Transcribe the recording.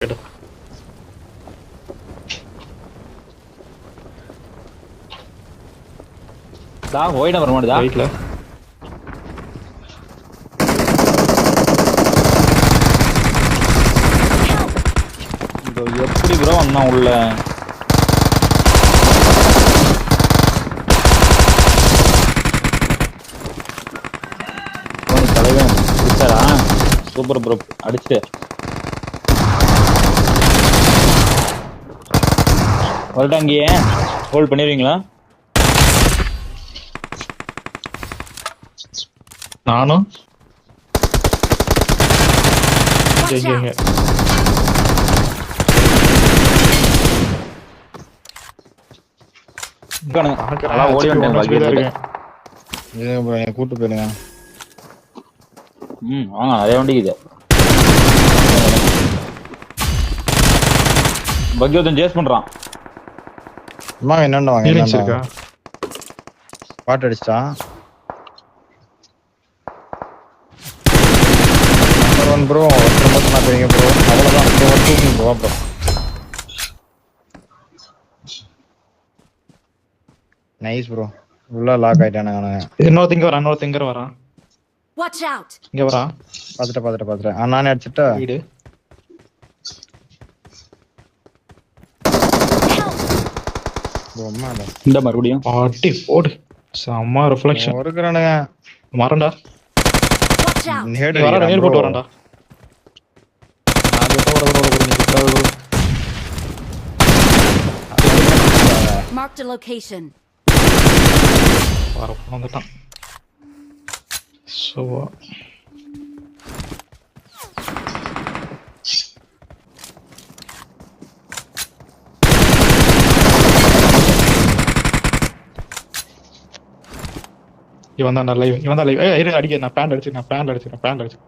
எடு. டா ஓய்ட வர மாட்டேதா ரைட்ல எப்படி ப்ரோ வந்தான் உள்ள தலைவன் அடிச்சாரா சூப்பர் ப்ரோ அடிச்சுட்டு வரட்டா அங்கேயே ஹோல்ட் பண்ணிடுவீங்களா நானும் Watch இங்க out! நல்லா ஓடி வந்தேன் பக்கெட்ல இருக்கேன். இல்லைங்க ப்ரோ என்னை கூட்டு போயிடுங்க. வாங்க நிறைய வண்டிக்குது பக்யோத்தன் சேஸ் பண்றான் அம்மா என்னண்டா வாங்க Feelings என்னண்டா இருக்கா? பாட்டு அடிச்சிட்டான். நம்பர் 1 ப்ரோ ஒருத்தர் மட்டும் நான் தெரியுங்க ப்ரோ அவ்வளோதான் ப்ரோ ஒரு தூக்கி ப்ரோ ப்ரோ நைஸ் ப்ரோ உள்ள லாக் ஆயிட்டானுங்க அவனுங்க. இன்னொருத்தங்க வரான் Watch out! இங்க வரான் பார்த்துட்டேன் நானே அடிச்சுட்டா வீடு Help! ப்ரோ அம்மா இந்த மறுபடியும் பாட்டி போடு செம்ம ரிஃப்ளெக்ஷன் ஒருக்குறானுங்க மறண்டா Watch out! நேடு வரான் நேர் போட்டு வரான்டா Marked a location. வந்துட்டான் ஸோ இவன் தான் லைவ் இரு அடிக்க நான் பேண்ட் அடிச்சு